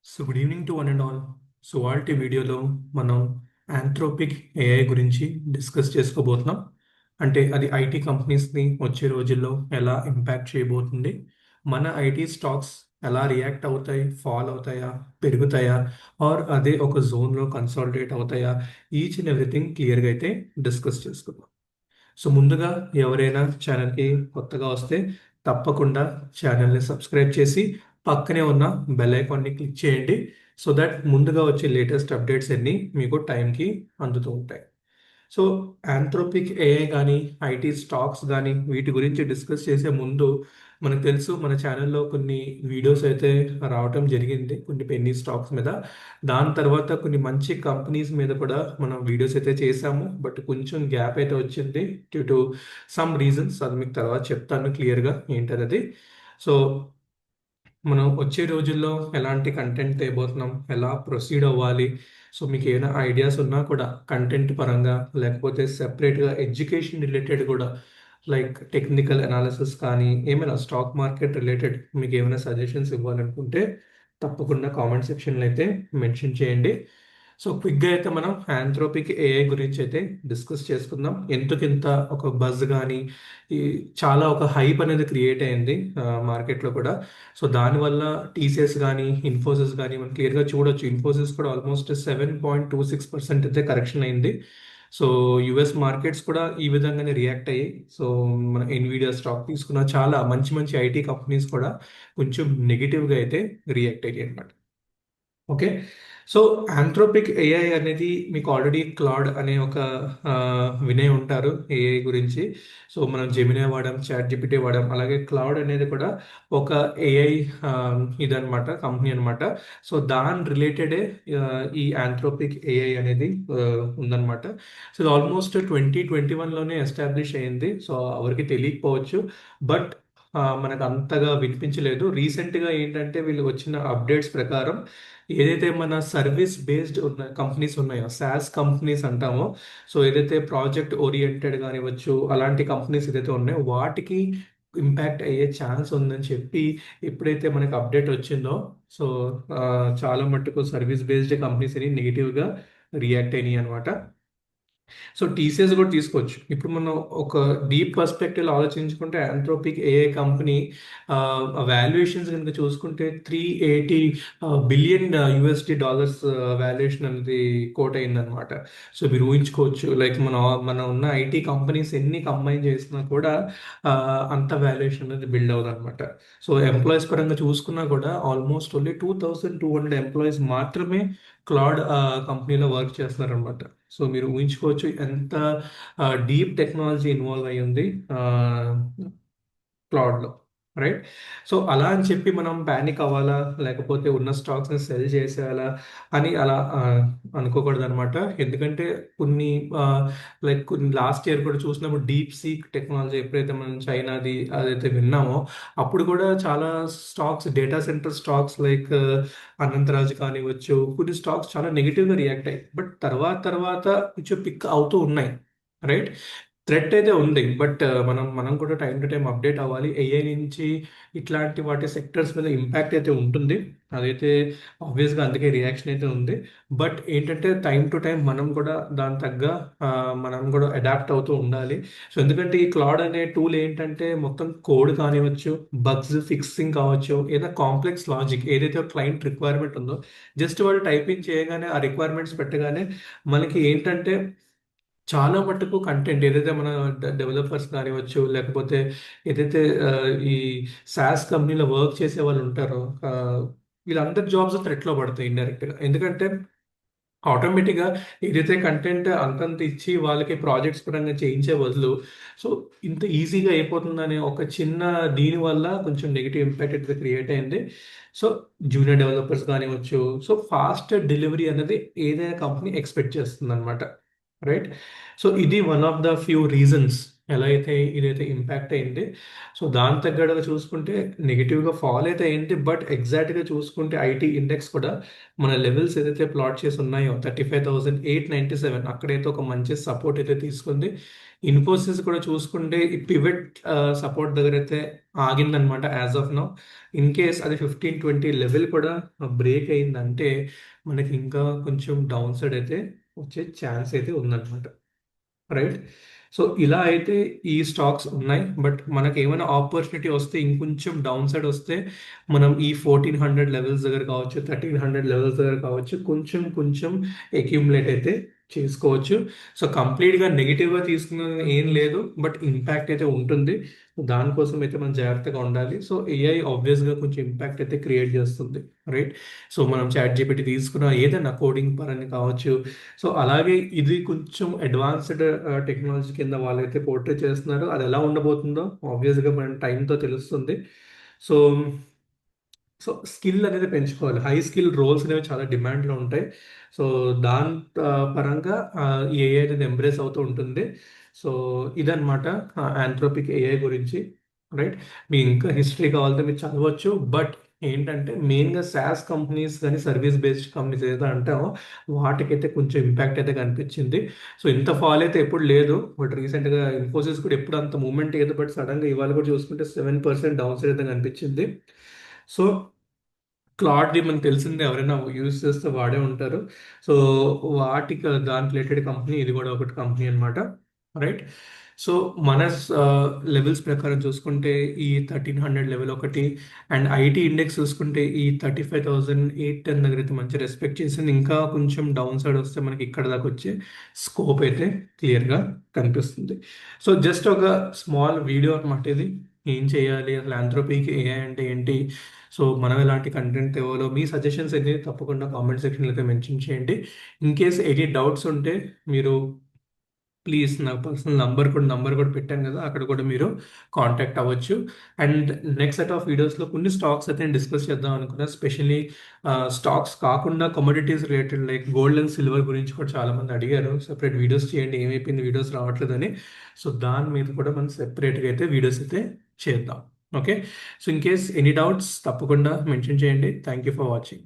Good evening to one and all. వాళ్ళ వీడియోలో మనం ఆంథ్రోపిక్ ఏఐ గురించి డిస్కస్ చేసుకోబోతున్నాం. అంటే అది ఐటీ కంపెనీస్ని వచ్చే రోజుల్లో ఎలా ఇంపాక్ట్ చేయబోతుంది, మన ఐటీ స్టాక్స్ ఎలా రియాక్ట్ అవుతాయి, ఫాల్ అవుతాయా, పెరుగుతాయా, ఆర్ అదే ఒక జోన్లో కన్సాలిడేట్ అవుతాయా, ఈచ్ అండ్ ఎవ్రీథింగ్ క్లియర్గా అయితే డిస్కస్ చేసుకుందాం. ముందుగా ఎవరైనా ఛానల్కి కొత్తగా వస్తే తప్పకుండా ఛానల్ని సబ్స్క్రైబ్ చేసి పక్కనే ఉన్న బెల్ ఐకాన్ని క్లిక్ చేయండి. సో దట్ ముందుగా వచ్చే లేటెస్ట్ అప్డేట్స్ అన్నీ మీకు టైంకి అందుతూ ఉంటాయి. సో ఆంథ్రోపిక్ ఏఐ కానీ ఐటీ స్టాక్స్ కానీ వీటి గురించి డిస్కస్ చేసే ముందు మనకు తెలుసు మన ఛానల్లో కొన్ని వీడియోస్ అయితే రావటం జరిగింది కొన్ని పెన్నీ స్టాక్స్ మీద. దాని తర్వాత కొన్ని మంచి కంపెనీస్ మీద కూడా మనం వీడియోస్ అయితే చేసాము. బట్ కొంచెం గ్యాప్ అయితే వచ్చింది డ్యూ టు సమ్ రీజన్స్. అది మీకు తర్వాత చెప్తాను క్లియర్గా ఏంటనేది. సో మనం వచ్చే రోజుల్లో ఎలాంటి కంటెంట్ తేబోతున్నాం, ఎలా ప్రొసీడ్ అవ్వాలి, సో మీకు ఏమైనా ఐడియాస్ ఉన్నా కూడా కంటెంట్ పరంగా లేకపోతే సెపరేట్గా ఎడ్యుకేషన్ రిలేటెడ్ కూడా లైక్ టెక్నికల్ అనాలిసిస్ కానీ ఏమైనా స్టాక్ మార్కెట్ రిలేటెడ్ మీకు ఏమైనా సజెషన్స్ ఇవ్వాలనుకుంటే తప్పకుండా కామెంట్ సెక్షన్లో అయితే మెన్షన్ చేయండి. సో క్విక్గా అయితే మనం ఆంథ్రోపిక్ ఏఐ గురించి అయితే డిస్కస్ చేసుకుందాం. ఎంతకింత ఒక బజ్ కానీ ఈ చాలా ఒక హైప్ అనేది క్రియేట్ అయింది మార్కెట్లో కూడా. సో దానివల్ల టీసీఎస్ కానీ ఇన్ఫోసిస్ కానీ మనం క్లియర్గా చూడొచ్చు. ఇన్ఫోసిస్ కూడా ఆల్మోస్ట్ 7.26% అయితే కరెక్షన్ అయింది. సో యుఎస్ మార్కెట్స్ కూడా ఈ విధంగానే రియాక్ట్ అయ్యాయి. సో మన ఎన్విడియా స్టాక్ తీసుకున్న చాలా మంచి మంచి ఐటీ కంపెనీస్ కూడా కొంచెం నెగిటివ్గా అయితే రియాక్ట్ అయ్యాయి అనమాట. ఓకే. సో ఆంథ్రోపిక్ ఏఐ అనేది మీకు ఆల్రెడీ క్లాడ్ అనే ఒక వినే ఉంటారు ఏఐ గురించి. సో మనం జెమినీ వాడాం, చాట్ జీపీటీ వాడాం. అలాగే క్లౌడ్ అనేది కూడా ఒక ఏఐ ఇదనమాట, కంపెనీ అనమాట. సో దాని రిలేటెడే ఈ ఆంథ్రోపిక్ ఏఐ అనేది ఉందన్నమాట. సో ఇది ఆల్మోస్ట్ 2021లోనే ఎస్టాబ్లిష్ అయింది. సో ఎవరికి తెలియకపోవచ్చు, బట్ మనకు అంతగా వినిపించలేదు. రీసెంట్గా ఏంటంటే వీళ్ళు వచ్చిన అప్డేట్స్ ప్రకారం ఏదైతే మన సర్వీస్ బేస్డ్ ఉన్న కంపెనీస్ ఉన్నాయో, సాస్ కంపెనీస్ అంటామో, సో ఏదైతే ప్రాజెక్ట్ ఓరియంటెడ్ కానివ్వచ్చు అలాంటి కంపెనీస్ ఏదైతే ఉన్నాయో వాటికి ఇంపాక్ట్ అయ్యే ఛాన్స్ ఉందని చెప్పి ఎప్పుడైతే మనకి అప్డేట్ వచ్చిందో, సో చాలా మట్టుకు సర్వీస్ బేస్డ్ కంపెనీస్ అని నెగిటివ్గా రియాక్ట్ అయినాయి అనమాట. సో టీసీఎస్ కూడా తీసుకోవచ్చు. ఇప్పుడు మనం ఒక డీప్ పర్స్పెక్టివ్ ఆలోచించుకుంటే ఆంథ్రోపిక్ ఏఐ కంపెనీ వాల్యుయేషన్స్ కనుక చూసుకుంటే 380 బిలియన్ యుఎస్డి డాలర్స్ వాల్యుయేషన్ అనేది కోట్ అయిందనమాట. సో మీరు ఊహించుకోవచ్చు, లైక్ మన ఉన్న ఐటీ కంపెనీస్ ఎన్ని కంబైన్ చేసినా కూడా అంత వాల్యుయేషన్ అనేది బిల్డ్ అవుతుంది అనమాట. సో ఎంప్లాయీస్ పరంగా చూసుకున్నా కూడా ఆల్మోస్ట్ ఓన్లీ 2200 ఎంప్లాయీస్ మాత్రమే క్లౌడ్ కంపెనీలో వర్క్ చేస్తున్నారనమాట. సో మీరు ఊహించుకోవచ్చు ఎంత డీప్ టెక్నాలజీ ఇన్వాల్వ్ అయ్యి ఉంది క్లౌడ్లో, రైట్? సో అలా అని చెప్పి మనం ప్యానిక్ అవ్వాలా, లేకపోతే ఉన్న స్టాక్స్ని సెల్ చేసేయాలా అని అలా అనుకోకూడదు అనమాట. ఎందుకంటే కొన్ని లైక్ కొన్ని లాస్ట్ ఇయర్ కూడా చూసినప్పుడు డీప్ సీక్ టెక్నాలజీ ఎప్పుడైతే మనం చైనాది అదైతే విన్నామో అప్పుడు కూడా చాలా stocks, data center stocks like Anantraj కానివ్వచ్చు, కొన్ని స్టాక్స్ చాలా నెగిటివ్గా రియాక్ట్ అయ్యాయి. బట్ తర్వాత తర్వాత కొంచెం పిక్ అవుతూ ఉన్నాయి, రైట్? థ్రెట్ అయితే ఉంది, బట్ మనం మనం కూడా టైం టు టైం అప్డేట్ అవ్వాలి. ఏఐ నుంచి ఇట్లాంటి వాటి సెక్టర్స్ మీద ఇంపాక్ట్ అయితే ఉంటుంది. అదైతే ఆబ్వియస్గా అందుకే రియాక్షన్ అయితే ఉంది. బట్ ఏంటంటే టైం టు టైం మనం కూడా దాని తగ్గ మనం కూడా అడాప్ట్ అవుతూ ఉండాలి. సో ఎందుకంటే ఈ క్లౌడ్ అనే టూల్ ఏంటంటే మొత్తం కోడ్ కానివ్వచ్చు, బగ్స్ ఫిక్సింగ్ కావచ్చు, ఏదైనా కాంప్లెక్స్ లాజిక్ ఏదైతే క్లయింట్ రిక్వైర్మెంట్ ఉందో జస్ట్ వాళ్ళు టైపింగ్ చేయగానే ఆ రిక్వైర్మెంట్స్ పెట్టగానే మనకి ఏంటంటే చాలా మట్టుకు కంటెంట్ ఏదైతే మన డెవలపర్స్ కానివ్వచ్చు, లేకపోతే ఏదైతే ఈ సాస్ కంపెనీలో వర్క్ చేసే వాళ్ళు ఉంటారో వీళ్ళందరి జాబ్స్ థ్రెట్లో పడతాయి ఇండైరెక్ట్గా. ఎందుకంటే ఆటోమేటిక్గా ఏదైతే కంటెంట్ అంతంత ఇచ్చి వాళ్ళకి ప్రాజెక్ట్స్ పరంగా చేయించే బదులు సో ఇంత ఈజీగా అయిపోతుందనే ఒక చిన్న దీని వల్ల కొంచెం నెగిటివ్ ఇంపాక్ట్ అయితే క్రియేట్ అయింది. సో జూనియర్ డెవలపర్స్ కానివ్వచ్చు, సో ఫాస్ట్ డెలివరీ అనేది ఏదైనా కంపెనీ ఎక్స్పెక్ట్ చేస్తుంది అనమాట, రైట్? సో ఇది one of the few reasons ఎలా అయితే ఇదైతే ఇంపాక్ట్ అయింది. సో దాని తగ్గట్టుగా చూసుకుంటే నెగిటివ్గా ఫాల్ అయితే అయింది. బట్ ఎగ్జాక్ట్గా చూసుకుంటే ఐటీ ఇండెక్స్ కూడా మన లెవెల్స్ ఏదైతే ప్లాట్ చేసి ఉన్నాయో 35,897 అక్కడైతే ఒక మంచి సపోర్ట్ అయితే తీసుకుంది. ఇన్ఫోసిస్ కూడా చూసుకుంటే ఈ పివట్ సపోర్ట్ దగ్గర అయితే ఆగిందనమాట as of now. In case అది 15-20 లెవెల్ కూడా బ్రేక్ అయిందంటే మనకి ఇంకా కొంచెం డౌన్ సైడ్ అయితే వచ్చే ఛాన్స్ అయితే ఉందన్నమాట. రైట్. సో ఇలా అయితే ఈ స్టాక్స్ ఉన్నాయి. బట్ మనకి ఏమైనా ఆపర్చునిటీ వస్తే ఇంకొంచెం డౌన్ సైడ్ వస్తే మనం ఈ 1400 లెవెల్స్ దగ్గర కావచ్చు, 1300 లెవెల్స్ దగ్గర కావచ్చు, కొంచెం కొంచెం అక్యూములేట్ అయితే చేసుకోవచ్చు. సో కంప్లీట్గా నెగిటివ్గా తీసుకున్నది ఏం లేదు, బట్ ఇంపాక్ట్ అయితే ఉంటుంది. దానికోసం అయితే మనం జాగ్రత్తగా ఉండాలి. సో ఏఐ ఆబ్వియస్గా కొంచెం ఇంపాక్ట్ అయితే క్రియేట్ చేస్తుంది. రైట్. సో మనం చాట్ జీపీటీ తీసుకున్న ఏదైనా కోడింగ్ పరంగా కావచ్చు. సో అలాగే ఇది కొంచెం అడ్వాన్స్డ్ టెక్నాలజీ కింద వాళ్ళైతే పోర్ట్రే చేస్తున్నారు. అది ఎలా ఉండబోతుందో ఆబ్వియస్గా మన టైంతో తెలుస్తుంది. సో సో స్కిల్ అనేది పెంచుకోవాలి. హై స్కిల్ రోల్స్ అనేవి చాలా డిమాండ్లో ఉంటాయి. సో దాని పరంగా ఈ ఏఐ అనేది ఎంబ్రేస్ అవుతూ ఉంటుంది. సో ఇదన్నమాట ఆంథ్రోపిక్ ఏఐ గురించి. రైట్. మీ ఇంకా హిస్టరీ కావాలంటే మీరు చదవచ్చు. బట్ ఏంటంటే మెయిన్గా SaaS కంపెనీస్ కానీ సర్వీస్ బేస్డ్ కంపెనీస్ ఏదైతే అంటామో వాటికైతే కొంచెం ఇంపాక్ట్ అయితే కనిపించింది. సో ఇంత ఫాల్ అయితే ఎప్పుడు లేదు. బట్ రీసెంట్గా ఇన్ఫోసిస్ కూడా ఎప్పుడు అంత మూమెంట్ లేదు. బట్ సడన్గా ఇవాళ కూడా చూసుకుంటే 7% డౌన్ సైడ్ అయితే కనిపించింది. సో క్లాడ్‌ది మనకు తెలిసిందే, ఎవరైనా యూజ్ చేస్తే వాడే ఉంటారు. సో వాటికి దానికి రిలేటెడ్ కంపెనీ ఇది కూడా ఒకటి కంపెనీ అనమాట. రైట్. సో మన లెవెల్స్ ప్రకారం చూసుకుంటే ఈ 1300 లెవెల్ ఒకటి, అండ్ ఐటీ ఇండెక్స్ చూసుకుంటే ఈ 35,810 దగ్గర అయితే మంచి రెస్పెక్ట్ చేసింది. ఇంకా కొంచెం డౌన్ సైడ్ వస్తే మనకి ఇక్కడ దాకా వచ్చే స్కోప్ అయితే క్లియర్గా కనిపిస్తుంది. సో జస్ట్ ఒక స్మాల్ వీడియో అనమాట ఇది. ఏం చేయాలి అసలు ఆంథ్రోపీకి ఏఐ అంటే ఏంటి, సో మనం ఎలాంటి కంటెంట్ తేవాలో మీ సజెషన్స్ అనేది తప్పకుండా కామెంట్ సెక్షన్లో అయితే మెన్షన్ చేయండి. ఇన్ కేస్ ఎనీ డౌట్స్ ఉంటే మీరు ప్లీజ్ నా పర్సనల్ నంబర్ కూడా పెట్టాను కదా, అక్కడ కూడా మీరు కాంటాక్ట్ అవ్వచ్చు. అండ్ నెక్స్ట్ సెట్ ఆఫ్ వీడియోస్లో కొన్ని స్టాక్స్ అయితే నేను డిస్కస్ చేద్దాం అనుకున్నా. స్పెషల్లీ స్టాక్స్ కాకుండా commodities related like gold and silver గురించి కూడా చాలా మంది అడిగారు సెపరేట్ వీడియోస్ చేయండి, ఏమైపోయింది వీడియోస్ రావట్లేదని. సో దాని మీద కూడా మనం సెపరేట్గా అయితే వీడియోస్ అయితే చేద్దాం. Okay. So in case any doubts తప్పకుండా మెన్షన్ చేయండి. Thank you for watching.